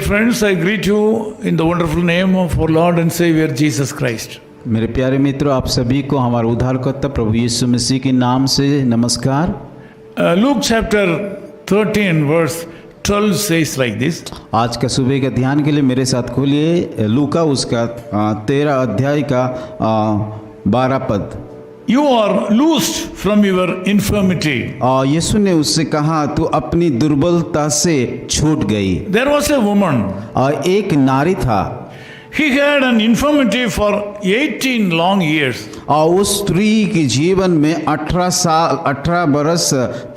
Friends, I greet you in the wonderful name of our Lord and Savior Jesus Christ. मेरे प्यारे मित्रों, आप सभी को हमारे उद्धारकर्ता प्रभु यीशु मसीह के नाम से नमस्कार। Luke chapter 13 verse 12 says like this. आज का सुबह का ध्यान के लिए मेरे साथ खोलिए लूका उसका 13 अध्याय का 12 पद। You are loosed from your infirmity. यीशु ने उससे कहा, तू अपनी दुर्बलता से छूट गई। There was a woman. एक नारी था, He had an infirmity for 18 long years. और उस स्त्री के जीवन में 18 बरस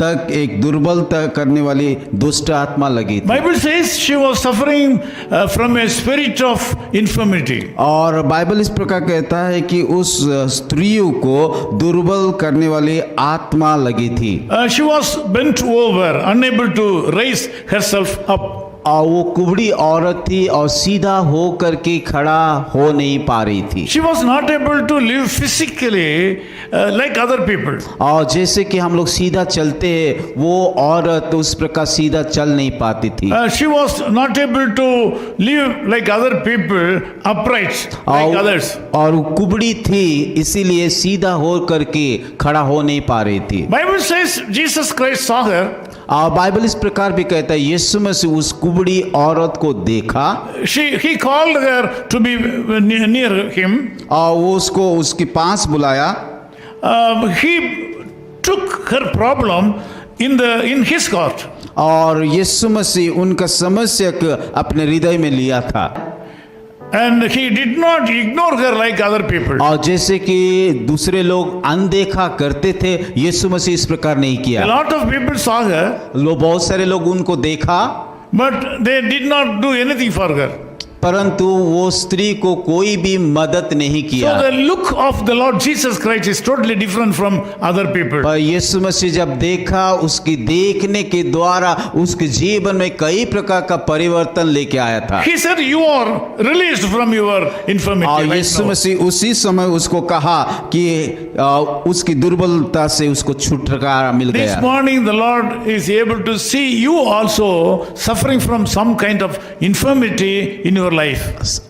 तक एक दुर्बलता करने वाली दुष्ट आत्मा लगी थी। Bible says she was suffering from a spirit of infirmity. और बाइबल इस प्रकार कहता है कि उस स्त्री को दुर्बल करने वाली आत्मा लगी थी। She was bent over, unable to raise herself up. और वो कुबड़ी औरत थी और सीधा हो करके खड़ा हो नहीं पा रही थी। She was not able to live physically like other people. और जैसे कि हम लोग सीधा चलते हैं, वो औरत उस प्रकार सीधा चल नहीं पाती थी। She was not able to live like other people, upright like others. और वो कुबड़ी थी, इसीलिए सीधा हो करके खड़ा हो नहीं पा रही थी। Bible says Jesus Christ saw her. और बाइबल इस प्रकार भी कहता है, यीशु मसीह उस कुबड़ी औरत को देखा। He called her to be near him. और वो उसको उसके पास बुलाया। He took her problem in his heart. और यीशु मसीह उनका समस्या को अपने हृदय में लिया था। And he did not ignore her like other people. और जैसे कि दूसरे लोग अनदेखा करते थे, यीशु मसीह इस प्रकार नहीं A किया। lot of people saw her, बहुत सारे लोग उनको देखा, but they did not do anything for her. परंतु वो स्त्री को कोई भी मदद नहीं So किया। the look of the Lord Jesus Christ is totally different from other people. पर यीशु मसीह जब देखा, उसकी देखने के द्वारा उसके जीवन में कई प्रकार का परिवर्तन लेके आया था। He said, "You are released from your infirmity." और right यीशु now. मसीह उसी समय उसको कहा कि उसकी दुर्बलता से उसको छुटकारा मिल This गया। morning, the Lord is able to see you also suffering from some kind of infirmity in your life.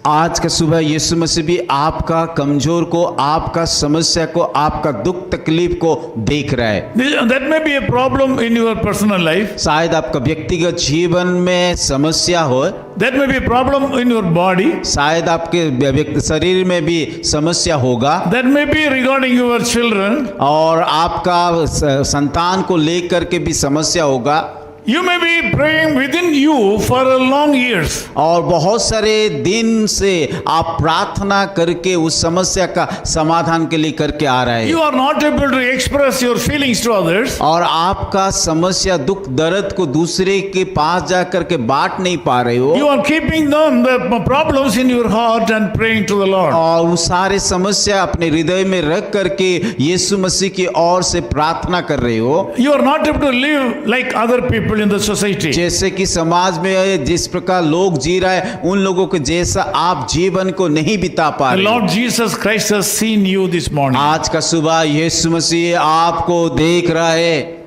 आज का सुबह यीशु मसीह भी आपका कमजोर को, आपका समस्या को, आपका दुख तकलीफ को देख रहा है। That may be a problem in your personal life. शायद आपका व्यक्तिगत जीवन में समस्या हो, That may be a problem in your body. शायद आपके शरीर में भी समस्या होगा, That may be regarding your children. और आपका संतान को लेकर के भी समस्या होगा। You may be praying within you for a long years. और बहुत सारे दिन से आप प्रार्थना करके उस समस्या का समाधान के लिए करके आ रहे हैं। You are not able to express your feelings to others. और आपका समस्या दुख दर्द को दूसरे के पास जा करके बांट नहीं पा रहे हो। You are keeping them the problems in your heart and praying to the Lord. और वो सारे समस्या अपने हृदय में रख करके यीशु मसीह की ओर से प्रार्थना कर रहे हो। You are not able to live like other people in the society. जैसे कि समाज में जिस प्रकार लोग जी रहा है, उन लोगों के जैसा आप जीवन को नहीं बिता पा The रहे। Lord Jesus Christ has seen you this morning. आज का सुबह यीशु मसीह आपको देख रहा है,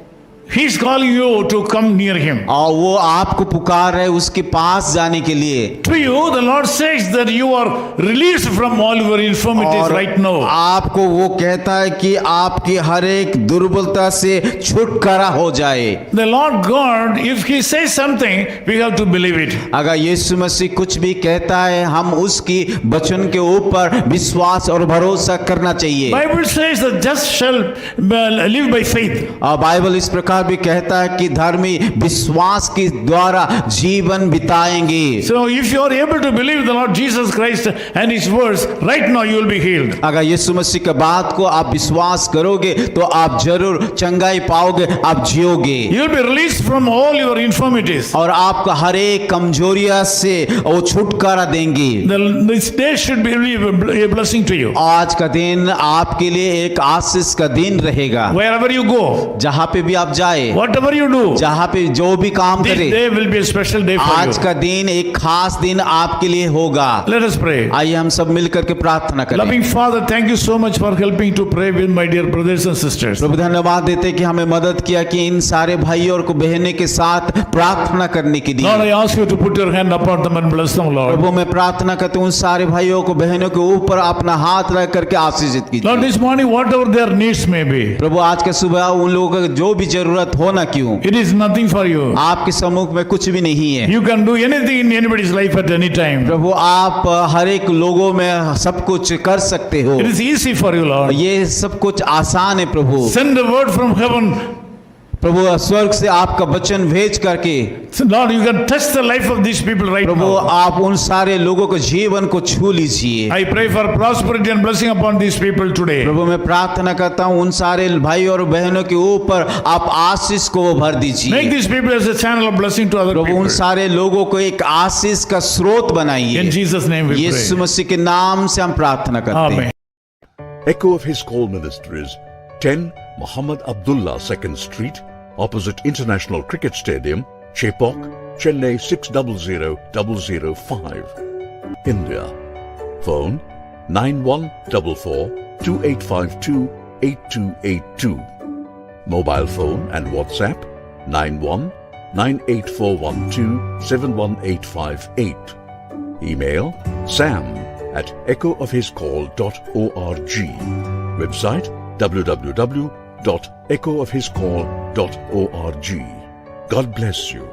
He is calling you to come near him. और वो आपको पुकार रहे उसके पास जाने के लिए। To you, the Lord says that you are released from all your infirmities और right now. आपको वो कहता है कि आपकी हर एक दुर्बलता से छुटकारा हो जाए। The Lord God, if He says something, we have to believe it. अगर यीशु मसीह कुछ भी कहता है, हम उसकी वचन के ऊपर विश्वास और भरोसा करना चाहिए। Bible says the just shall live by faith. और बाइबल इस प्रकार भी कहता है कि धर्मी विश्वास के द्वारा जीवन बिताएंगे। So if you are able to believe the Lord Jesus Christ and His words, right now you will be healed. अगर यीशु मसीह की बात को आप विश्वास करोगे तो आप जरूर चंगाई पाओगे, आप जियोगे। You will be released from all your infirmities. और आपका हर एक कमजोरिया से वो छुटकारा देंगे। This day should be a blessing to you. आज का दिन आपके लिए एक आशीष का दिन रहेगा। Wherever you go, जहाँ पे भी आप जाए, whatever you do, जहाँ पे जो भी काम this करे, day will be a special day for आज you. का दिन एक खास दिन आपके लिए होगा। Let us pray. आइए हम सब मिलकर के प्रार्थना करें। Loving Father, thank you so much for helping to pray with my dear brothers and sisters. प्रभु धन्यवाद देते कि हमें मदद किया कि इन सारे भाइयों और बहनों के साथ प्रार्थना करने के Lord, लिए। I ask you to put your hand upon them and bless them, Lord. प्रभु मैं प्रार्थना करते हूँ उन सारे भाइयों को बहनों के ऊपर अपना हाथ रख करके आशीषित Lord, कीजिए। this morning, whatever their needs may be, प्रभु आज के सुबह उन लोगों को जो भी जरूरत हो ना क्यों, it is nothing for you. आपके सम्मुख में कुछ भी नहीं है। You can do anything in anybody's life at any time. प्रभु आप हर एक लोगों में सब कुछ कर सकते हो। It is easy for you, Lord. ये सब कुछ आसान है प्रभु। Send a word from heaven. प्रभु स्वर्ग से आपका वचन भेज करके Lord, you can touch the life of these people right Prabhu now. आप उन सारे लोगों को जीवन को छू लीजिए। I pray for prosperity and blessing upon these people today. प्रभु मैं प्रार्थना करता हूँ उन सारे भाई और बहनों के ऊपर आप आशीष को भर Make दीजिए। these people as a channel of blessing to other प्रभु उन people. सारे लोगों को एक आशीष का स्रोत In बनाइए। Jesus' name we Yeshu pray. मसीह के नाम से हम प्रार्थना करते हैं। Amen. Echo of His Call Ministries, 10 Muhammad Abdullah 2nd Street, opposite International Cricket Stadium, Chepauk, Chennai 600005, India. Phone 9144-2852-8282. Mobile phone and WhatsApp 91-98412-71858. Email sam@echoofhiscall.org. Website www.echoofhiscall.org. God bless you.